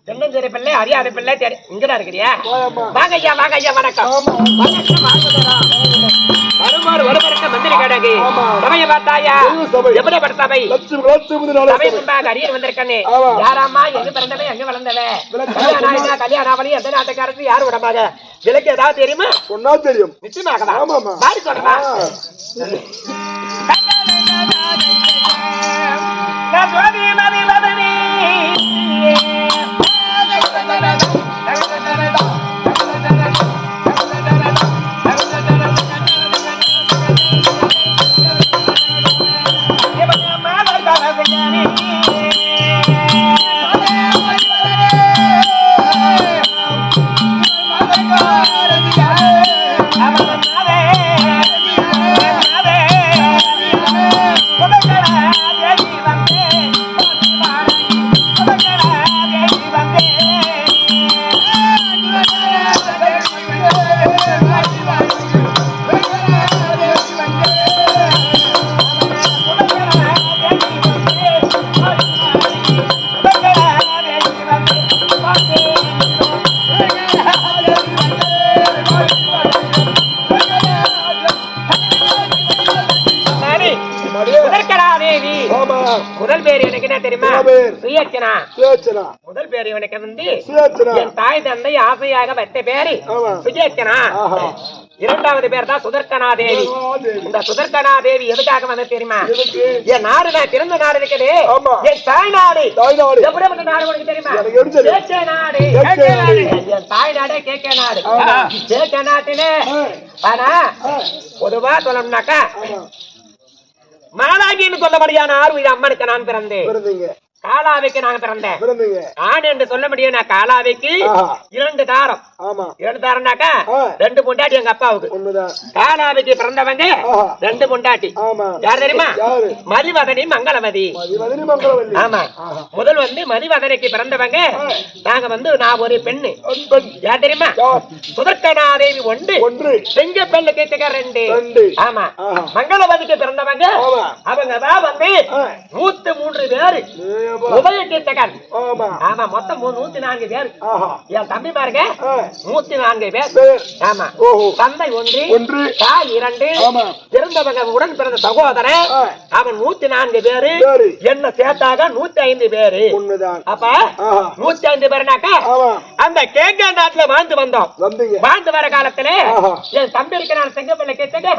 தென்னஞ்சேரி பிள்ளை அரியாத பிள்ளை இங்கதான் இருக்கிறியா? வாங்க ஐயா, வாங்க ஐயா, வணக்கம். வருமாறு வருவதற்கு மந்திரி கடகு சபையை பார்த்தாயா? எப்படி பட சபை சபை முன்பாக அரியர் வந்திருக்கனே. யாராமா எங்க பிறந்தவன் எங்க வளர்ந்தவன் கல்யாணாவளி எந்த நாட்டுக்காரத்து யாரு விடமாக விலைக்கு ஏதாவது தெரியுமா? சொன்னா தெரியும். நிச்சயமாக மாறி சொல்றா. முதல் பேர் எனக்கு என்ன தெரியுமா? சுயேச்சனா. முதல் பேர் எனக்கு வந்து என் தாய் தந்தை ஆசையாக வைத்த பேரு சுயேச்சனா. இரண்டாவது பேர் தான் சுதர்சனா தேவி. இந்த சுதர்சனா தேவி எதுக்காக வந்து தெரியுமா? என் நாடு, நான் பிறந்த நாடு இருக்குது, என் தாய் நாடு. எப்படிப்பட்ட நாடு உனக்கு தெரியுமா? கேகே நாடு. என் தாய் நாடே கேகே நாடு. கேகே நாட்டிலே ஆனா பொதுவா சொல்லணும்னாக்கா மாலாகின்னு சொல்லபடியான ஆர்வீத அம்மனுக்கு நான் பிறந்தேன். காலாவைக்கு நாங்க பிறந்தேன். ஆண் என்று சொல்ல முடியும். நான் காலாவைக்கு 2 தாரம். 2 தாரம்னாக்கா 2 பொண்டாட்டி எங்க அப்பாவுக்கு. காலாவைக்கு பிறந்தவங்க 2 பொண்டாட்டி. யார் தெரியுமா? மதிவதனி மங்களவதி. ஆமா, முதல் வந்து மதிவதனைக்கு பிறந்தவங்க நாங்க வந்து நான் ஒரு பெண்ணு. யார் தெரியுமா? சுதர்சனாதேவி 1, செங்கப்பெண்ணு கேட்டுக்க 2. ஆமா, மங்களவதிக்கு பிறந்தவங்க அவங்க தான் வந்து 103 பேரு. உதய கீர்த்தகன். ஆமா, மொத்தம் 104 பேர். என் தம்பி பாருங்க 104 பேர். ஆமா, தந்தை 1, தாய் 2, பிறந்தவங்க உடன் பிறந்த சகோதரன் அவன் 104 பேரு. என்ன சேர்த்தாக 105 பேரு. அப்ப 105 பேருனாக்கா அந்த கேகே நாட்டுல வாழ்ந்து வந்தோம். வாழ்ந்து வர காலத்துல என் தம்பி இருக்கிறான் செங்கப்பள்ளி கேட்டக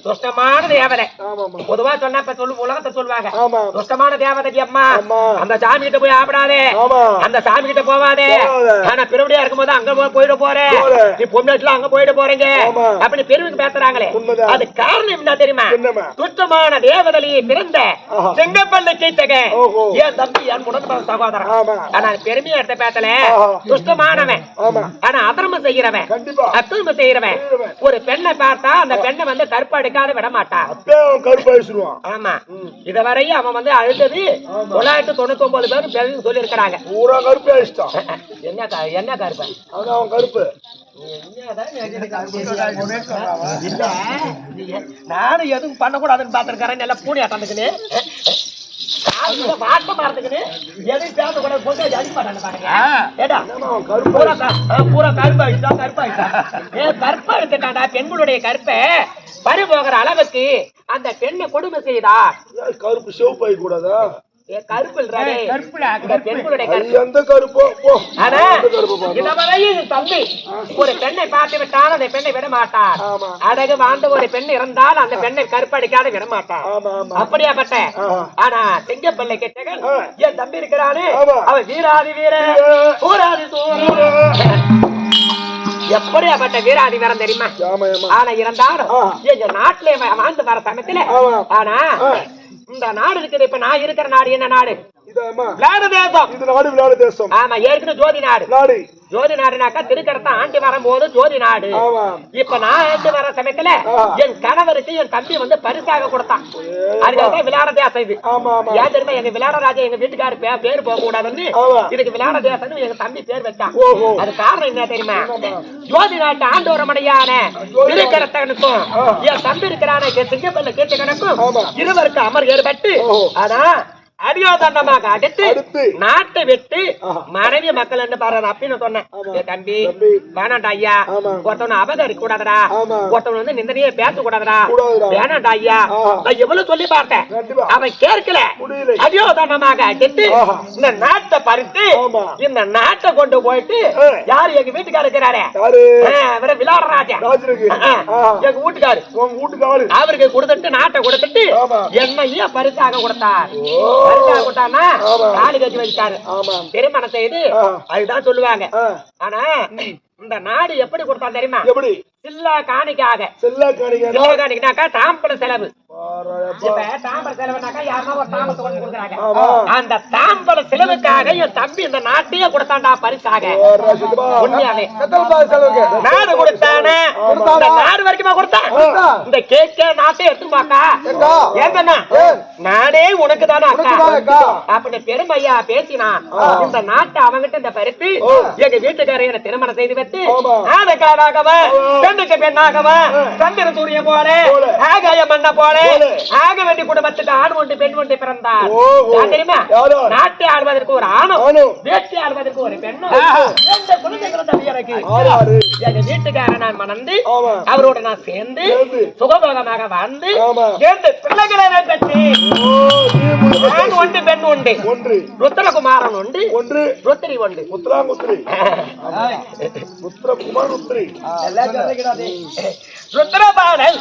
துஷ்டமான தேவதை. பொதுவா சொன்னா இப்ப சொல்லு உலகத்தை சொல்லுவாங்க துஷ்டமான தேவதை அம்மா. அந்த சாமி கிட்ட போய் ஆபடாதே, அந்த சாமி கிட்ட போவாதே. ஆனா பெருவடியா இருக்கும்போது அங்க போயிட போறேன், நீ பொண்ணு அங்க போயிட போறீங்க அப்படின்னு பெருமைக்கு பேசுறாங்களே. அது காரணம் என்ன தெரியுமா? துஷ்டமான தேவதையை பிறந்த செங்கப்பள்ளி கேட்டக என் தம்பி என் உடன்பட சகோதரன். ஆனா பெருமையா எடுத்த பேசல, துஷ்டமானவன். ஆனா அதர்மம் செய்யறவன், அக்கிரமம் செய்யறவன். ஒரு பெண்ணை பார்த்தா அந்த பெண்ணை வந்து கருப்பு எடுக்காத விட மாட்டான். ஆமா, இதுவரையும் அவன் வந்து அழுத்தது 999 பேர் சொல்லி இருக்கிறாங்க. என்ன கருப்பு? நானும் எதுவும் பண்ணக்கூடாதுன்னு பாத்துருக்கேன். நல்லா பூனி ஆட்டாந்துக்குன்னு பெண்களுடைய கருப்பை பறிபோகிற அளவுக்கு அந்த பெண்ணை கொடுமை செய்தா. கருப்பு சிவப்பாய் கூடாதா? ஒரு பெண்ணை பார்த்து விட்டால் அந்த பெண்ணை விட மாட்டார். அழகு வாழ்ந்த ஒரு பெண் இருந்தால் அந்த பெண்ணை கருப்படிக்காத விட மாட்டார். அப்படியாப்பட்ட ஆனா செங்கப்பள்ளி கேட்டகன் என் தம்பி இருக்கிறானே அவன் வீராதி வீர சூராதி சூர. எப்படியாப்பட்ட வீராதி வீரன் தெரியுமா? ஆனா இருந்தாலும் எங்க நாட்டிலே வாழ்ந்து வர சமயத்துல ஆனா இந்த நாடு இருக்குது. இப்ப நான் இருக்கிற நாடு என்ன நாடு? ஜோதி நாடு. ஜோதி நாடுனாக்கா திருக்கரத்தை ஆண்டி வரும்போது ஜோதி நாடு. இப்ப நான் ஆண்டு வர சமயத்துல என் கணவருக்கு என் தம்பி வந்து பரிசாக கொடுத்தான். அதுக்காக விளையாட தேசம் இது. ஏன் தெரியுமா? எங்க விளையாட ராஜா எங்க வீட்டுக்காரு பேரு போக கூடாதுன்னு இதுக்கு விளையாட தேசம் எங்க தம்பி பேர் வச்சான். அது காரணம் என்ன தெரியுமா? ஜோதி நாட்டு ஆண்டோரமடையான திருக்கரத்தனுக்கும் என் தம்பி இருக்கிறான சிங்கப்பள்ளி கேட்டுக்கனுக்கும் இருவருக்கு அமர் ஏற்பட்டு அதான் அடியோதண்டமாக அடுத்து நாட்டை விட்டு மனைவி மக்கள் என்று பாரு அப்படின்னு சொன்னேன். தம்பி வேணாண்டா ஐயா, ஒருத்தவனை அபகரிக்க கூடாதுடா, ஒருத்தவன் வந்து நிந்தனையே பேச கூடாதுடா, வேணாண்டா ஐயா நான் எவ்வளவு சொல்லி பார்த்தேன். அவன் கேட்கல. அடியோதண்டமாக அடுத்து இந்த நாட்டை பறித்து இந்த நாட்டை கொண்டு போயிட்டு யாரு எங்க வீட்டுக்காரர் இருக்கிறாரு விளையாட ராஜா எங்க வீட்டுக்காரு அவருக்கு கொடுத்துட்டு நாட்டை கொடுத்துட்டு என்னையும் பரிசாக கொடுத்தார். திருமணம் செய்து அதுதான் சொல்லுவாங்க. ஆனா இந்த நாடு எப்படி கொடுத்தா தெரியுமா? சில்லா காணிக்காக. தாம்பல செலவு. அந்த தாம்பல செலவுக்காக என் தம்பி இந்த நாட்டையே கொடுத்தாண்டா பரிசாக. உண்மையாவே நாடு கொடுத்தானே, நாடு வரைக்குமா கொடுத்தான். இந்த கேக்கே நாட்டை எடுத்துமாக்கா ஏன்னா நாடே உனக்கு தானே அக்கா அப்படி பெருமையா பேசினான். இந்த நாட்டை அவங்கிட்ட இந்த பறித்து எங்க வீட்டுக்கார திருமணம் செய்து வைத்து ஆதக்காராகவா பெண்ணுக்கு பெண்ணாகவா சந்திர சூரிய போல ஆகாய மண்ண போல ஆக வேண்டிய குடும்பத்துக்கு ஆண் ஒன்று பெண் ஒன்று பிறந்தார். தெரியுமா? நாட்டை ஆடுவதற்கு ஒரு ஆணும் வேட்டி ஆடுவதற்கு ஒரு பெண்ணும் இந்த குழந்தைகளும் தம்பி எனக்கு எங்க வீட்டுக்கார நான் மணந்து அவரோட நான் சேர்ந்து சுகபோகமாக வாழ்ந்து சேர்ந்து பிள்ளைகளை பெற்று ஒன்று பெண் உண்டு ருத்ரகுமாரன் உண்டு ருத்திரி உண்டு ருத்ரபாலன்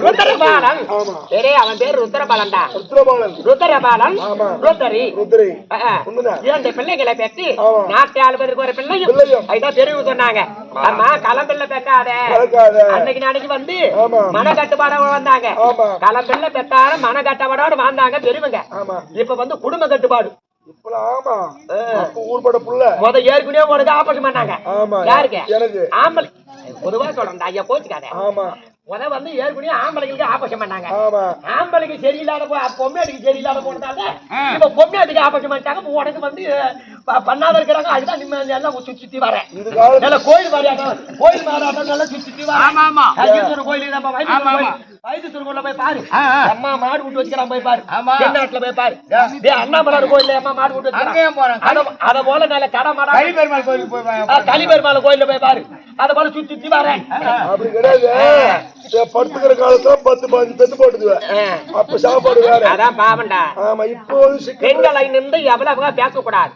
ருத்ரபாலன் அவன் பேர் ருத்ரபாலன்டா ருத்ரபாலன் ருத்தரி இரண்டு பிள்ளைகளை பெற்று நாட்டை ஆளுவதற்கு ஒரு பிள்ளையும் அதுதான் தெரிவு சொன்னாங்க. ஆமா களம்பிள்ள பெக்காத அன்னைக்கு வந்து மன கட்டுப்பாடோட வந்தாங்க. களம்பிள்ள பெத்தார மன கட்டுப்பாடோட வாழ்ந்தாங்க பெரியவங்க. இப்ப வந்து குடும்ப கட்டுப்பாடு ஏற்கனவே உனக்கு ஆபரேஷன் பண்ணாங்க. யாருக்கு? ஆம்பளை. பொதுவா சொல்றேன் ஐயா கோச்சுக்காத. வந்து ஏற்கனவே ஆம்பளைக்கு ஆபரேஷன் பண்ணாங்க. ஆம்பளைக்கு சரியில்லாத பொம்மையாட்டுக்கு சரியில்லாத போனதால இப்ப பொம்மையாட்டுக்கு ஆபரேஷன் பண்ணிட்டாங்க. உனக்கு வந்து பண்ணாத இருக்கிறாங்க. அதுதான் நிம்மதி எல்லாம் சுத்தி வரேன். கோயில் மாறியாட்டம் கோயில் மாறாட்டம் நல்லா சுத்தி வரேன். கோயில் வைத்தூர்ல போய் பாரு. அம்மா மாடு விட்டு வச்சுக்கிறான் போய் பாரு. தென்னாட்டுல போய் பாரு. அண்ணாமலை கோயில்ல அம்மா மாடு விட்டு வச்சுக்கிறான். அத போல நல்ல கடை மாடா கலிபெருமாள் கோயிலுக்கு போய் கலிபெருமாள் கோயில்ல போய் பாரு. அத போல சுத்தி வரேன். அப்படி கிடையாது. படுத்துக்கிற காலத்துல 10-15 பெத்து போட்டுக்குவேன். அப்ப சாப்பாடு வேற. அதான் பாவண்டா. ஆமா இப்போ பெண்களை நின்று எவ்வளவு பேசக்கூடாது.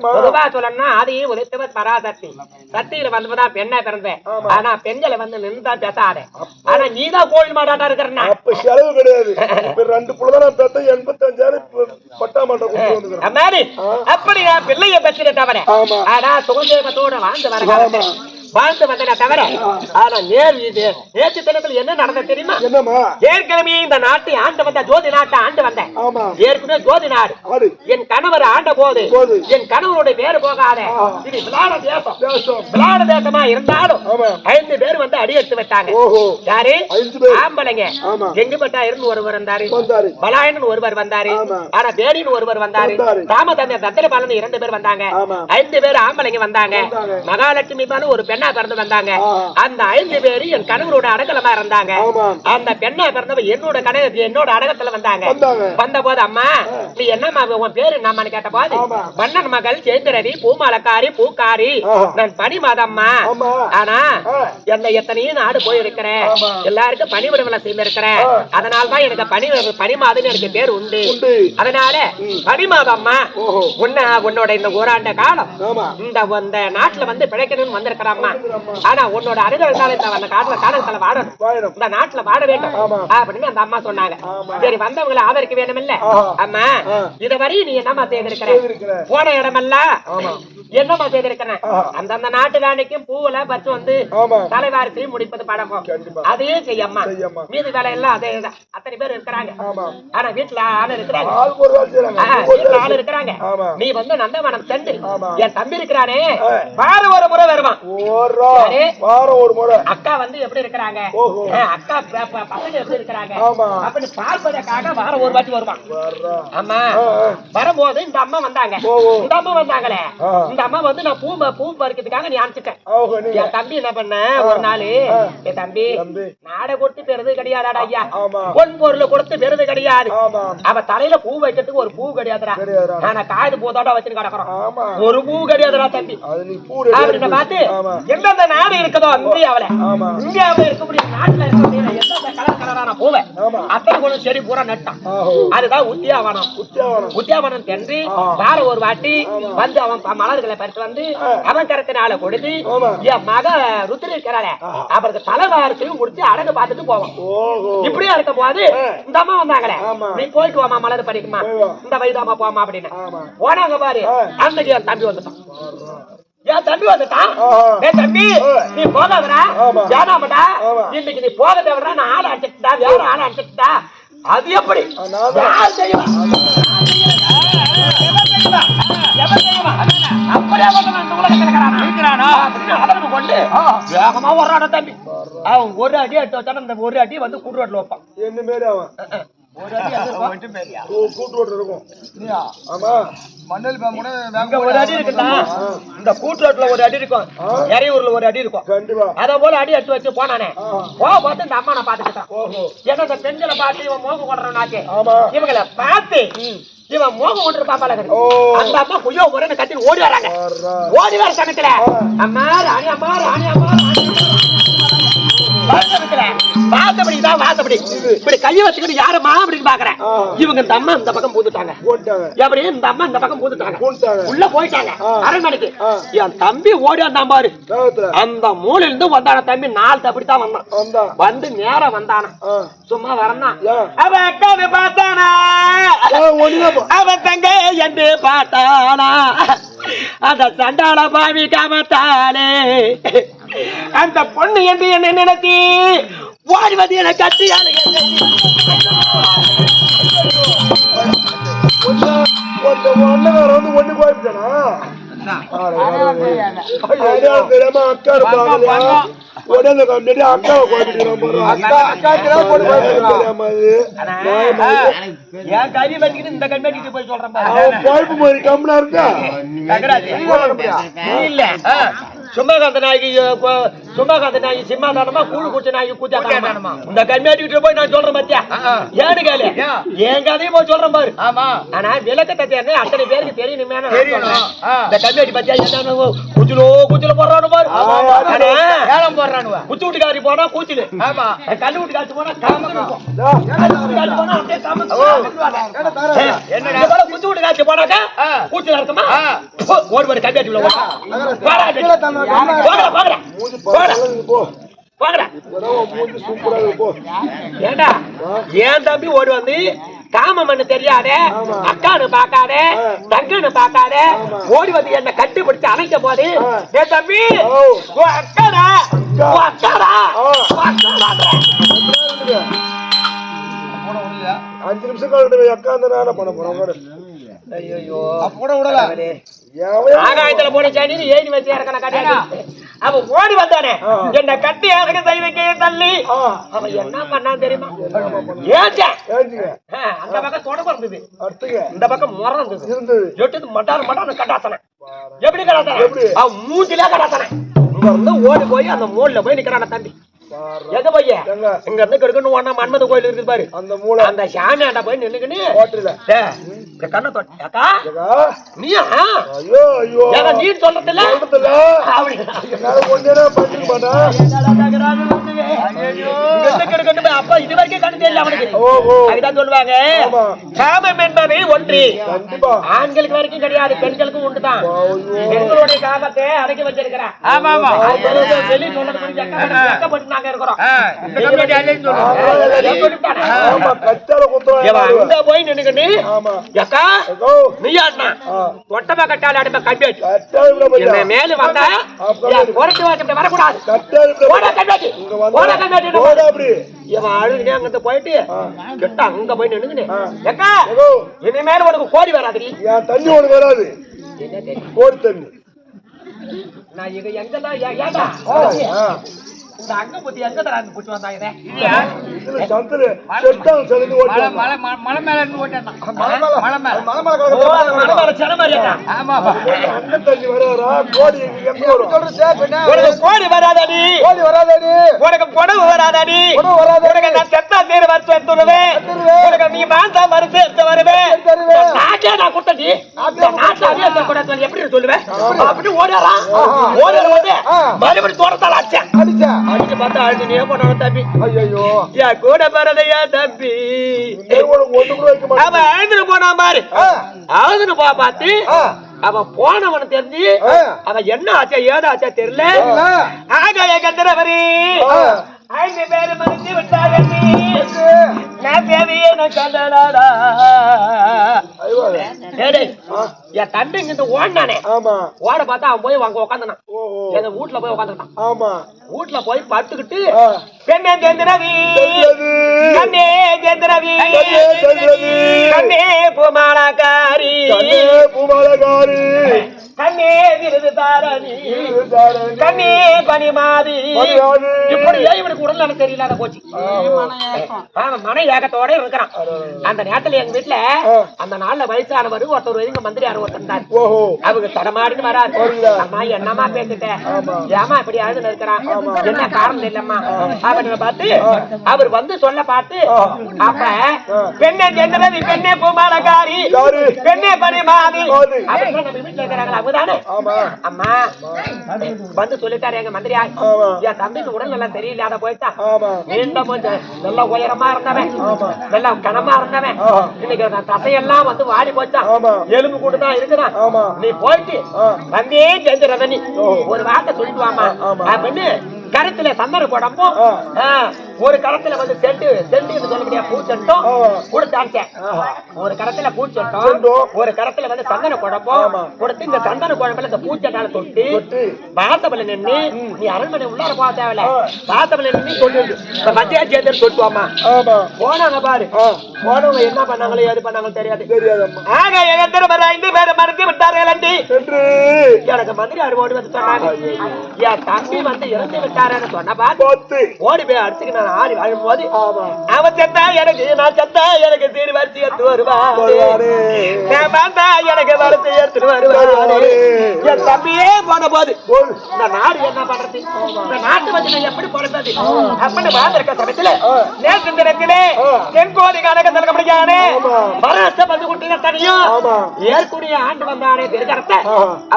பொதுவா சொல்லணும்னா அதையும் உதைத்தவர் பராசக்தி. சக்தியில வந்துதான் பெண்ணா பிறந்தேன். ஆனா பெண்களை வந்து நின்று பேசாத. ஆனா நீதான் கோயில் மாடாட்டா இருக்கிறனா. அப்ப செலவு கிடையாது. இப்ப 2 புள்ளதான் பெத்த 85,000 பட்டா மாட்ட கொடுத்து வந்துக்கிறேன். அப்படி நான் பிள்ளைய பெற்ற தவிர ஆனா சுகந்தேகத்தோட வாழ்ந்து வந்தன தவிர ஆனா நேற்று தினத்தில் என்ன நடந்த தெரியுமா? ஏற்கனவே இந்த நாட்டை ஆண்டு வந்த ஜோதி நாட்டை ஆண்டு வந்தேன். ஏற்கனவே ஜோதி நாடு என் கணவர் ஆண்ட போது என் கணவருடைய பேரு போகாத இது விளாட தேசம். விளாட தேசமா இருந்தாலும் 5 பேர் வந்து அடி எடுத்து வச்சாங்க. யாரு? ஆம்பளைங்க. எங்குபட்டா இருந்து ஒருவர் வந்தாரு. பலாயன் ஒருவர் வந்தாரு. ஆனா பேடின்னு ஒருவர் வந்தாரு. ராமதந்திர தத்திரபாலன் 2 பேர் வந்தாங்க. 5 பேர் ஆம்பளைங்க வந்தாங்க. மகாலட்சுமி பாலு ஒரு பெண்ணா பிறந்து வந்தாங்க. அந்த 5 பேரு என் கணவரோட அடக்கலமா இருந்தாங்க. அந்த பெண்ணா பிறந்தவ என்னோட அடக்கத்துல வந்தாங்க. வந்த போது அம்மா நீ என்னம்மா உன் பேரு என்னம்மான்னு கேட்ட போது மன்னன் மகள் சேந்திரதி பூமாலக்காரி பூக்காரி நான் பனி மாதம்மா. ஆனா என்ன எத்தனையும் நாடு போயிருக்கிறேன். எல்லாருக்கும் பனிவிடவில செய்திருக்கிறேன். அதனால்தான் எனக்கு பனி மாதம் எனக்கு பேர் உண்டு. அதனால பனி மாதம்மா உன்னோட இந்த ஓராண்ட காலம் இந்த நாட்டுல வந்து பிழைக்கணும்னு வந்திருக்கிறாம்மா. ஆனா உன்னோட அனுகிரகத்தால இந்த காட்டுல காலத்துல வாழணும். இந்த நாட்டுல வாழ வேண்டும் அப்படின்னு அந்த அம்மா சொன்னாங்க. சரி வந்தவங்களை ஆதரிக்க வேண்டும் இல்ல அம்மா. இதுவரையும் நீ என்னமா செய்திருக்கிற? போன இடமெல்லாம் என்னமா செய்திருக்கிறேன்? அந்தந்த நாட்டு ராணிக்கும் பூவெல்லாம் பறிச்சு வந்து தலைவாரிசை முடிப்பது பழக்கம். அதையும் செய்யம்மா. மீது வேலை எல்லாம் அதே அத்தனை பேர் இருக்கிறாங்க. ஆனா வீட்டுல ஆள் இருக்கிறாங்க. வீட்டுல ஆள் இருக்கிறாங்க. நீ வந்து நந்தவனம் சென்று என் தம்பி இருக்கிறானே வாரம் ஒரு முறை வருவான். அக்கா வந்து எப்படி இருக்கிறாங்க? அக்கா பசங்க எப்படி இருக்கிறாங்க அப்படின்னு பார்ப்பதற்காக வாரம் ஒரு வாட்டி வருவான். ஆமா வரும்போது இந்த அம்மா வந்தாங்க. இந்த அம்மா வந்தாங்களே இந்த அம்மா வந்து நான் பூ பறிக்கிறதுக்காக நீ அனுப்பிச்சிட்டேன். என் தம்பி என்ன பண்ண ஒரு நாள் என் தம்பி நாடை கொடுத்து பெருது கிடையாதாடா ஐயா. பொன் பொருள் கொடுத்து பெருது கிடையாது. அவ தலையில பூ வைக்கிறதுக்கு ஒரு பூ கிடையாதுடா. ஆனா காது பூதோட வச்சுட்டு கிடக்குறோம். ஒரு பூ கிடையாதுடா தம்பி அப்படின்னு பார்த்து எந்தெந்த நாடு இருக்குதோ இந்தியாவில இருக்கக்கூடிய நாட்டுல இருக்கக்கூடிய எந்தெந்த கலர் கலரான பூவை அத்தனை கொஞ்சம் செடி பூரா நட்டான். அதுதான் உத்தியாவனம். உத்தியாவனம் சென்று வார ஒரு வாட்டி வந்து அவன் மலர்களை பறித்து வந்து அவன் கரத்தினால கொடுத்து என் மக ருத்ரி இருக்கிறாள அவருக்கு தலைவாரத்தையும் முடிச்சு அடகு பார்த்துட்டு போவான். இப்படியா இருக்க போது இந்த அம்மா வந்தாங்களே நீ போயிட்டு வாமா மலர் பறிக்குமா இந்த வயதாமா போமா அப்படின்னு போனாங்க பாரு. அன்னைக்கு என் தம்பி வந்துட்டான். என் தம்பி வந்துட்டான். தம்பி நீ போகாதடா ஏனாமடா இன்னைக்கு நீ போக தேவைடா. நான் ஆளை அடிச்சுட்டா வேற ஆளை அடிச்சுட்டா. அது எப்படி வேகமா வர்றான தம்பி. அவன் ஒரு அடி எடுத்து வச்சான அந்த ஒரு அடி வந்து கூட்டு ரோட்ல வைப்பான். என்ன மாரி அவன் ஒரு அடி கூட்டு ரோட்ல இருக்கும். ஆமா மண்ணல் ஒரு அடி இருக்குதா? இந்த கூட்டு ரோட்ல ஒரு அடி இருக்கும். எரையூர்ல ஒரு அடி இருக்கும். அத போல அடி எடுத்து வச்சு போனானே பார்த்து இந்த அம்மா நான் பாத்துக்கிட்டான். ஏன்னா இந்த பெண்களை பார்த்து இவன் மோகம் கொள்றானாச்சு. இவங்களை பார்த்து இவன் மோகம் ஒன்று பாப்பால அந்த அம்மா குய்யோ முறை கட்டி ஓடி வராங்க. ஓடி வர சமயத்துல அம்மா ராணி அம்மா ராணி அம்மா வாசப்படிதான் வாசப்படி இப்படி கைய வச்சுக்கிட்டு யாரம்மா அப்படின்னு பாக்குறேன். இவங்க இந்த அம்மா இந்த பக்கம் பூந்துட்டாங்க. எப்படி இந்த அம்மா இந்த பக்கம் பூந்துட்டாங்க. உள்ள போயிட்டாங்க அரண்மனைக்கு. என் தம்பி ஓடி வந்தான் பாரு. அந்த மூலையில இருந்து வந்தான தம்பி 4 அப்படித்தான் வந்தான். வந்து நேரம் வந்தானா சும்மா வரந்தான். அவன் அக்காவை பார்த்தானா அவன் தங்க என்று பார்த்தானா அந்த சண்டாள பாவி காமத்தாலே அந்த பொண்ணு என்று என்ன நினைத்தி ஓடிவது என கட்டி ஒண்ணு போயிட்டானா உடனே கண்டிட்டு அக்காவை குழப்பு மாதிரி கம்னா இருக்கா இல்ல சும்மாகாந்த நாய்க்கு சும்மாகாந்த நாய் சிம்மாதானமா கூடு குடிச்ச நாய்க்கு கூச்சாதானமா இந்த கம்மியாட்டிக்கிட்டு போய் நான் சொல்றேன் பாத்தியா ஏன்னு கேளு என் கதையும் போய் சொல்றேன் பாரு. ஆனா விளக்கத்தை தேர்ந்து அத்தனை பேருக்கு தெரியணுமே இந்த கம்மியாட்டி பாத்தியா என்ன குச்சிலோ குச்சில போடுறானு பாரு. குச்சி வீட்டுக்காரி போனா கூச்சிலு கல்லு வீட்டுக்காச்சு போனா குச்சி வீட்டு காட்சி போனாக்கா கூச்சில இருக்குமா ஒரு மாதிரி கம்மியாட்டி ஏன் தம்பி ஓடி வந்து காம மண்ணு தெரியாத அக்கானு பாக்காத தங்கன்னு பாக்காத ஓடி வந்து என்ன கட்டுப்பிடிச்சு அணைக்கும் போது என் தம்பி அக்காடா அக்காடா 5 நிமிஷம் கழிட்டு அக்கா அந்த பண்ண போறோம். ஐயோ கூட விடல ஆகாயத்துல போன சாணி ஏறி வச்சு இறக்கணும் கட்டியா. அவன் ஓடி வந்தானே என்ன கட்டி இறக்க கை வைக்க தள்ளி அவன் என்ன பண்ணான்னு தெரியுமா? அந்த பக்கம் தொடர்பு இருந்தது, இந்த பக்கம் முறம் இருந்தது. எட்டு மட்டான மட்டான கட்டாத்தன எப்படி கட்டாத்தன அவன் மூஞ்சில கட்டாத்தன. இங்க இருந்து ஓடி போய் அந்த மூலைல போய் நிக்கிறான தம்பி. எங்க பைய இங்க இருந்து கெடுக்கணும் ஒன்னா மன்மத கோயில் இருக்கு பாரு. அந்த மூளை அந்த சாமியாண்ட போய் நின்னுக்கின்னு கண்ணை தொட்டா நீயா நீ சொல்றது இல்ல அப்ப இது வரைக்கும் கண்டு தெரியல அவனுக்கு. அதுதான் சொல்லுவாங்க காமம் என்பது ஒன்று ஆண்களுக்கு வரைக்கும் கிடையாது, பெண்களுக்கும் உண்டுதான். பெண்களுடைய காமத்தை அடக்கி வச்சிருக்கிறான். வெளியே சொல்றது போய் நின்னுக்கிட்டு தொட்டமா கட்டால அடுப்ப கட்டி மேல வந்தா வரக்கூடாது அங்க போயிட்டு அங்க போய் நின்னுக்கிட்டு இனிமேல உனக்கு கோடி வராது, தண்ணி உனக்கு வராது, கோடி தண்ணி. நான் இங்க எங்கதான் ஏண்டா இந்த அங்க பத்தி எங்க தர அந்த புடிச்சு வந்தாங்க இதுல சந்தரு செட்டான் செலந்து ஓட்டா மலை மேல இருந்து ஓட்டா மலை மேல சன மாதிரியா. ஆமாப்பா அங்க தண்ணி வரறா கோடி எங்க வரும் சொல்றே உனக்கு கோடி வராதடி, கோடி வராதடி, உனக்கு கொடவு வராதடி, கொடவு வராதடி, உனக்கு நான் செத்தா தேர் வரச்சு எடுத்துடுவேன், உனக்கு நீ மாந்தா வரச்சு எடுத்து வருவேன். நாக்கே நான் குட்டடி நாட்டா அவியத்த கூட சொல்லி எப்படி சொல்லுவேன் அப்படி ஓடறா ஓடற வந்து மறுபடியும் தோரத்தால அடிச்சா அடிச்சு பார்த்தா அழுது நீ பண்ணணும் தம்பி. ஐயோ யா கூட பரதையா தம்பி அவன் அழுதுன்னு போனான் பாரு. அழுதுன்னு பார்த்து அவன் போனவன தெரிஞ்சு அவன் என்ன ஆச்சா ஏதாச்சா தெரியல. ஆகாய கந்தரவரி 5 பேரு மதித்து விட்டார்கள் நான் தேவையான கண்டனாடா. என் தம்பி இங்க ஓடினானே ஓட பார்த்தா அவன் போய் அங்க உட்காந்துனான். எங்க வீட்டுல போய் உட்காந்துட்டான். வீட்டுல போய் படுத்துக்கிட்டு பெண்ணே ஜெந்திரவி கண்ணே ஜெந்திரவி கண்ணே பூமாலகாரி கண்ணே விருது தாரணி கண்ணே பனிமாதி இப்படி இவனுக்கு உடல்நலம் சரியில்லாத போச்சு. மன ஏகத்தோட இருக்கிறான். அந்த நேரத்துல எங்க வீட்டுல அந்த நாள்ல வயசானவர் ஒருத்தர் இங்க மந்திரியார் ஒருத்தர் அவங்க தடமாடின்னு வராது. அம்மா என்னமா பேசிட்டேன், ஏமா இப்படி அழுதுன்னு இருக்கிறான், என்ன காரணம் இல்லம்மா அப்படின்னு பார்த்து அவர் வந்து சொல்ல பார்த்து அப்ப பெண்ணே ஜெண்டரதி பெண்ணே பூமாலகாரி பெண்ணே பனிமாதி அப்படின்னு நம்ம வீட்டுல இருக்கிறாங்க. அவதானே அம்மா வந்து சொல்லிட்டாரு எங்க மந்திரியா, என் தம்பிக்கு உடல் நல்லா சரியில்லாத போயிட்டா. மீண்டும் கொஞ்சம் நல்ல உயரமா இருந்தவன், நல்ல கனமா இருந்தவன், இன்னைக்கு தசையெல்லாம் வந்து வாடி போச்சா, எலும்பு கூட்டுதான் இருக்குதான். நீ போயிட்டு வந்தே செஞ்சிடறத நீ ஒரு வார்த்தை சொல்லிட்டு வாமா அப்படின்னு கருத்துல சந்தன குடம்பும் ஒரு கரத்துல வந்து செண்டு சொல்லக்கூடிய பூச்சட்டும் கொடுத்தாச்சேன். ஒரு கரத்துல பூச்சட்டும் ஒரு கரத்துல வந்து சந்தன குடம்பும் கொடுத்து இந்த சந்தன குழம்புல இந்த பூச்சட்டால தொட்டு வாசபல நின்று நீ அரண்மனை உள்ளார போக தேவையில்ல, வாசபல நின்று சொல்லிடு மத்தியா சேர்ந்து சொல்லுவாமா. போனாங்க பாரு, போனவங்க என்ன பண்ணாங்களோ எது பண்ணாங்களோ தெரியாது. ஆக எத்தனை பேரை மறந்து விட்டார்கள் என்று எனக்கு மந்திரி ஓடி வந்து சொன்னாங்க. என் தம்பி வந்து இறந்து விட்டார் சொன்ன பார்த்து ஓடி போய் அடிச்சுக்கு நான் ஆடி வாழும்போது அவன் செத்தா எனக்கு, நான் செத்தா எனக்கு சீர் வரிச்சு எடுத்து வருவாரு, எனக்கு வரிச்சு எடுத்துட்டு வருவாரு. என் தம்பியே போன போது இந்த நாடு என்ன பண்றது, இந்த நாட்டு வந்து நான் எப்படி போறது அப்படின்னு வாழ்ந்திருக்க சமயத்துல நேற்று தினத்திலே தென்கோடி கணக்கு திறக்க முடியானே மராச வந்து குட்டின தனியும் ஏற்கூடிய ஆண்டு வந்தானே திருக்கரத்தை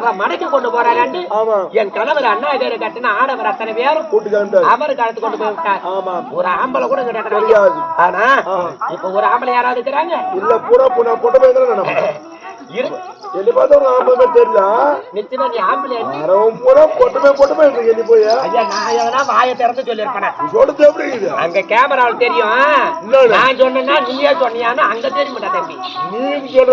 அவன் மனைக்கு கொண்டு போறாரு. என் கணவர் அண்ணா பேரு கட்டின ஆடவர் அத்தனை பேரும் அவருக்கு அழைத்து கொண்டு போய் விட்டார். ஒரு ஆம்பளை கூட கிடையாது. ஆனா இப்ப ஒரு ஆம்பளை யாராவது இருக்கிறாங்க இல்ல, பூரா பொட்ட போய் நிச்சயமா நீ ஆம்பளை வாயை திறந்து சொல்லிருப்பேன். அங்க கேமராவில் தெரியும், நான் சொன்னா நீயே சொன்னியான்னு அங்க தெரிய மாட்டா தம்பி. நீ சொல்ற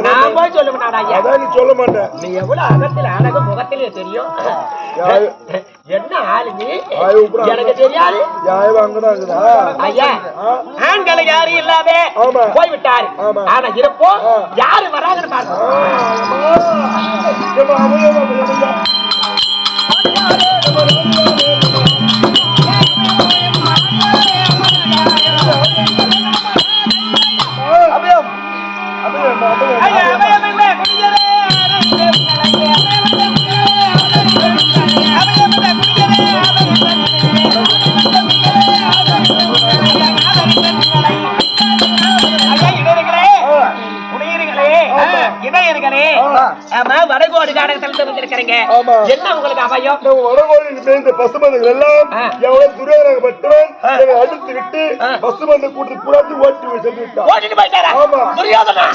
நான் போய் சொல்ல மாட்டாடா, நீ சொல்ல மாட்டேன். நீ எவ்வளவு அகத்துல அழகு முகத்திலே தெரியும். என்ன ஆளு நீ எனக்கு தெரியாது. ஐயா ஆண்களை யாரும் இல்லாத போய்விட்டாரு. ஆனா இருப்போ யாரு வராங்கன்னு பாருங்க. வடகோடு காடகத்தில் இருக்கிறீங்க. என்ன உங்களுக்கு அபாயம்? வடகோடு பசுமந்தங்கள் எல்லாம் எவ்வளவு துரியோதனப்பட்டவன் அடுத்து விட்டு பசுமந்த கூட்டு கூடாது ஓட்டிட்டு போயிட்டாரா? துரியோதனா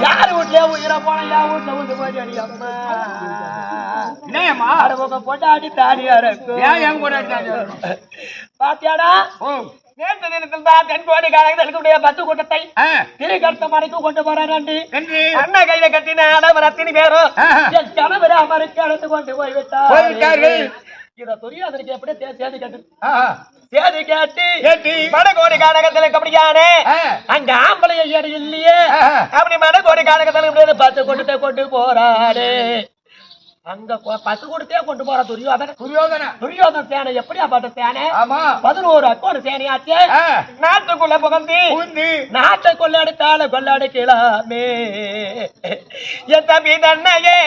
யாரு வீட்லயே உயிரை போன யா வீட்டுல வந்து போய் அம்மா என்னம்மா பொட்டாடி தாடியா இருக்கும் ஏன் கூட பாத்தியாடா நேற்று தினத்தில் தான் தென்கோடி காலங்களுக்கு 10 கூட்டத்தை திருக்கடுத்த மணிக்கு கொண்டு போறாரு அண்ணா கையில கட்டின அனைவரத்தினி பேரும் என் கணவர் அமருக்கு அழைத்து கொண்டு போய்விட்டார் இத துரியாதனுக்கு எப்படி சேதி கட்டு சேதி கேட்டு மடகோடி காலகத்தில் அப்படியானே அங்க ஆம்பளைய ஏடு இல்லையே அப்படி மடகோடி காலகத்தில் 10 கொண்டு போறாரு அங்க பசு கொடுத்தே கொண்டு போற துரியோதன சேனை எப்படியா பாட்ட சேனை 11 அக்கோடு சேனையாச்சு நாட்டுக்குள்ள புகுந்து நாட்டை கொள்ளடித்தால கொள்ளடிக்கலாமே என் தம்பி தன்னையே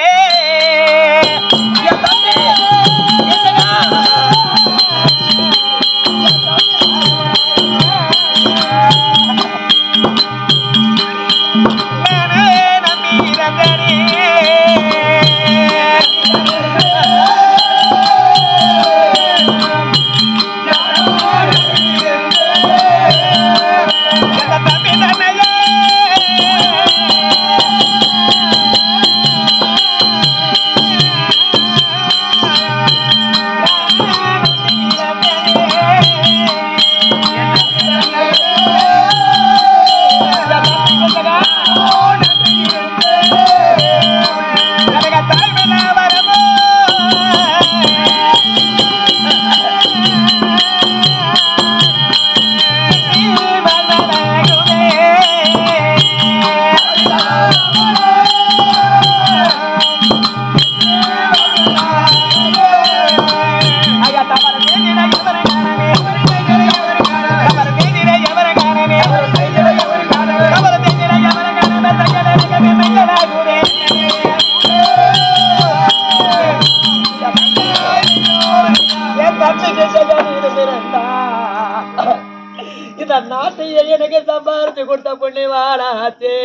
இந்த நாட்டையே எனக்கு சம்பாரிச்சு கொடுத்த புண்ணியவாளாச்சே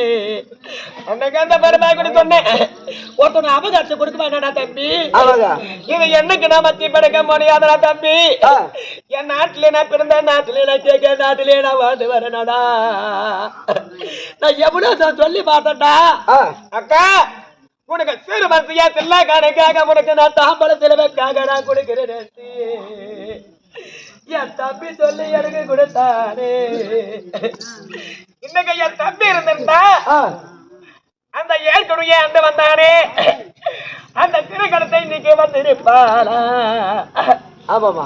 அன்னைக்கு அந்த பெருமை கூட சொன்னேன் ஒருத்தனை அபகரிச்சு கொடுக்க வேண்டாடா தம்பி இது என்னைக்கு நான் மத்தி படைக்க முடியாதடா தம்பி என் நாட்டிலே நான் பிறந்த நாட்டிலே நான் கேட்க நாட்டிலே நான் வாழ்ந்து வரேனடா நான் எவ்வளவு சொல்லி பார்த்தேன்டா அக்கா உனக்கு சிறு மத்தியா செல்லா கணக்காக உனக்கு நான் தாம்பல சிலவுக்காக நான் கொடுக்கிறேன் என் தம்பி சொல்லி எனக்கு கொடுத்தானே இன்னைக்கு என் தம்பி இருந்திருந்தா அந்த ஏற்கனவே அந்த வந்தானே அந்த திருக்கணத்தை இன்னைக்கு வந்திருப்பானா ஆமாமா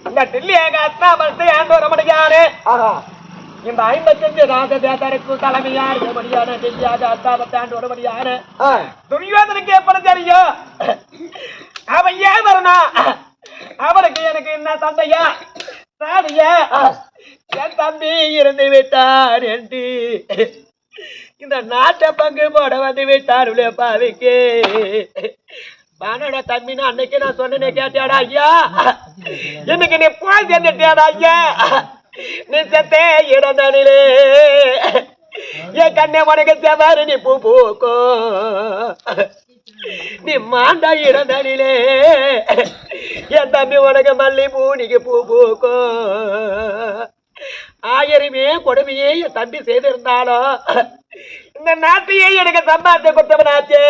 இந்த டில்லியாக அஸ்தாபத்தை ஆண்டு வர முடியாது இந்த 55 ராஜதேசருக்கு தலைமையா இருக்க முடியாது டில்லியாக அஸ்தாபத்தை ஆண்டு வர முடியாது துரியோதனுக்கு எப்படி தெரியும் அவன் ஏன் வரணும் அவருக்கு எனக்கு என்ன சண்டையா சாடியா என் தம்பி இருந்து விட்டார் என்று இந்த நாட்டை பங்கு போட வந்து விட்டார் பாவிக்கு பானோட தம்பினா அன்னைக்கு நான் சொன்னேன் கேட்டியாடா ஐயா இன்னைக்கு நீ போய் சேர்ந்துட்டியாடா ஐயா நீ செத்தே இடந்தனிலே என் கண்ணை உனக்கு செவாரு நீ பூ பூக்கும் நீ மாண்டா இடந்தனிலே என் தம்பி உனக்கு மல்லி பூனிக்கு பூ பூக்கும் ஆயிரமே கொடுமையே என் தம்பி செய்திருந்தாலும் இந்த நாட்டையே எனக்கு சம்பாதிச்சு கொடுத்தவனாச்சு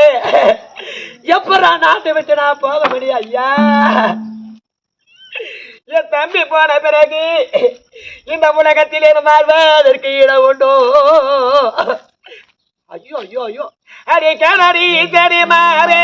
எப்படா நாட்டை விட்டு நான் போக முடியும் ஐயா என் தம்பி போன பிறகு இந்த உலகத்திலே வாழ்வதற்கு இடம் உண்டோ ஐயோ ஐயோ ஐயோ அடி கனடி சரி மாறே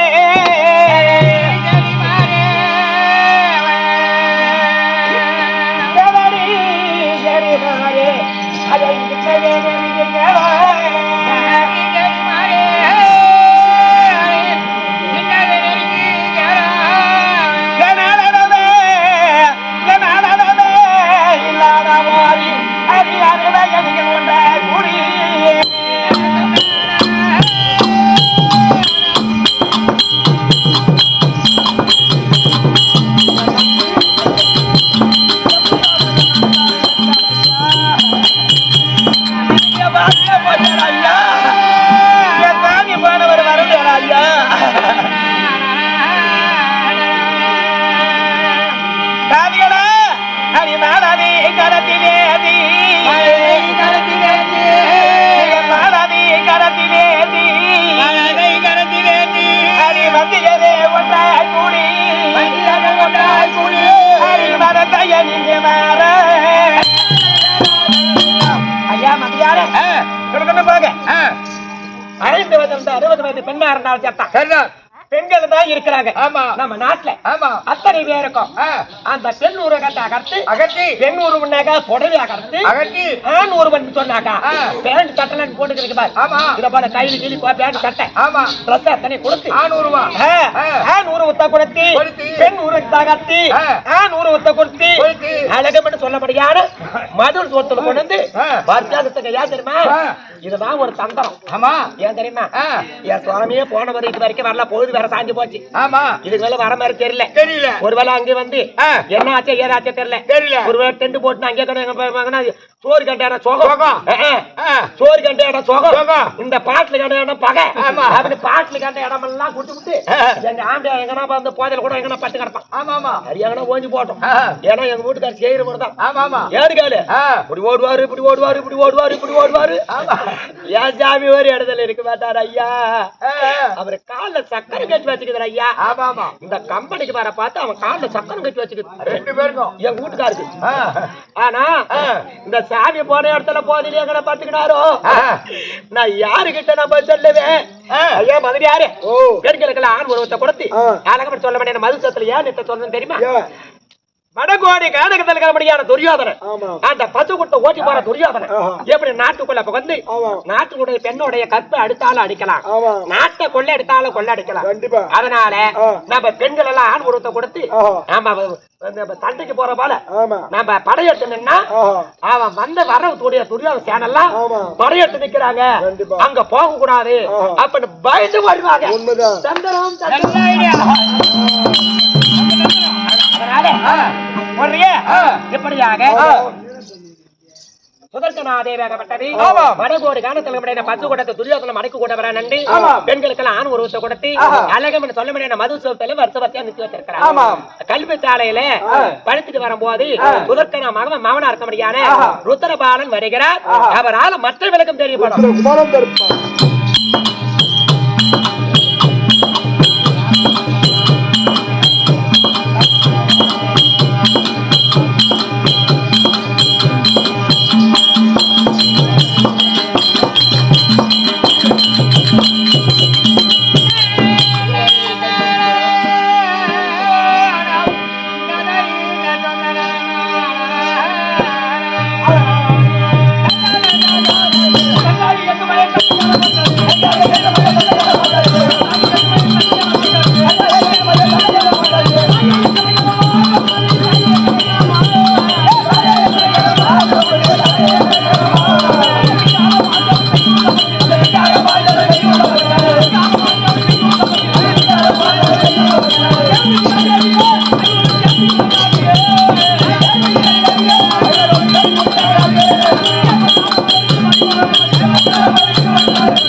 கரத்திலேதி பாரதி கரத்திலேதி ஹரி வந்தியவே ஒன்றாய் கூடி ஹரி வரத்தைய நீங்க மாற ஐயா மதியார போங்க 5 வயது 60 வயது பெண்ணா இருந்தாலும் சேர்த்தா பெண்கள் தான் இருக்கிறாங்க நம்ம நாட்டுல அத்தனை பேருக்கும் அந்த பெண் உருவத்தை அகர்த்தி பெண் உருவனாக்கா புடவை அகர்த்தி ஆண் உருவன் சொன்னாக்கா பேண்ட் சட்டை போட்டுக்கிருக்கு பாரு இத போல கையில கிளி பேண்ட் சட்டை ட்ரெஸ் அத்தனை கொடுத்து ஆண் உருவத்தை கொடுத்து பெண் உருவத்தை அகர்த்தி ஆண் உருவத்தை கொடுத்து அழகம்னு சொல்லப்படியான மதுள் சோத்துல கொண்டு வந்து வர்க்காதத்துக்கு ஏன் தெரியுமா இதுதான் ஒரு தந்திரம் ஏன் தெரியுமா என் சுவாமியே போன வரைக்கும் வரல போகுது வேற சாஞ்சு போச்சு இதுக்கு மேல வர மாதிரி தெரியல ஒருவேளை அங்க வந்து என்ன ஆச்சு ஏதாச்சும் தெரியல ஒருவேளை டென்ட் போட்டு அங்கே சோறு கண்டையான சோகம் சோறு கண்டையான சோகம் இந்த பாட்டுல கண்டையான பகை அப்படி பாட்டுல கண்ட இடமெல்லாம் குட்டு விட்டு எங்க ஆண்டு எங்கன்னா வந்து போதையில கூட எங்கன்னா பட்டு கிடப்பான் அது எங்கன்னா ஓஞ்சி போட்டோம் ஏன்னா எங்க வீட்டுக்கார செய்யற மாதிரிதான் ஏறு கேளு இப்படி ஓடுவாரு ஏன் சாமி ஒரு இடத்துல இருக்க மாட்டார் ஐயா அவரு கால சக்கரை கட்டி வச்சுக்கிறார் ஐயா இந்த கம்பெனிக்கு வர பார்த்து அவன் கால சக்கரை கட்டி வச்சுக்கிறார் 2 பேருக்கும் என் வீட்டுக்காருக்கு ஆனா இந்த சாமி போன இடத்துல போதிலே எங்கட பாத்துக்கிட்டாரோ நான் யாருகிட்ட நம்ம சொல்லுவேன் ஐயா மதுரை யாரு பெண்களுக்கெல்லாம் ஆண் உருவத்தை கொடுத்து அழகப்பட்டு சொல்ல வேண்டிய மது சத்துல ஏன் சொல்லணும் தெரியுமா வடகோடி கானகத்தில் கிளம்படியான துரியோதனன் அந்த பசுக்குட்டை ஓட்டி போற துரியோதனன் எப்படி நாட்டுக்குள்ள வந்து நாட்டுடைய பெண்ணுடைய கற்பை அடித்தாலும் அடிக்கலாம் நாட்டை கொள்ளை எடுத்தாலும் கொள்ளை அடிக்கலாம் அதனால நம்ம பெண்கள் எல்லாம் ஆண் உருவத்தை கொடுத்து நம்ம சண்டைக்கு போற போல நம்ம படையெடுத்து நின்னா அவன் வந்த வரக்கூடிய துரியோதன சேனல்லாம் படையெடுத்து நிக்கிறாங்க அங்க போக கூடாது அப்படின்னு பயந்து வருவாங்க இப்படியாக சுதர்சனாதேவியாகப்பட்டது வடகோடி காலத்தில் பசு கூட்டத்தை துரியோதனம் அடக்கு கூட வர நன்றி பெண்களுக்கெல்லாம் ஆண் உருவத்தை கொடுத்து அழகம் சொல்ல முடியாத மது சோத்துல வருஷவத்தியா நிறுத்தி வச்சிருக்கிறார் கல்வி சாலையில படித்துட்டு வரும்போது சுதர்சன மகனா இருக்க முடியான ருத்ரபாலன் வருகிறார் அவரால் மற்ற விளக்கம் தெரியப்படும்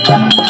Yeah.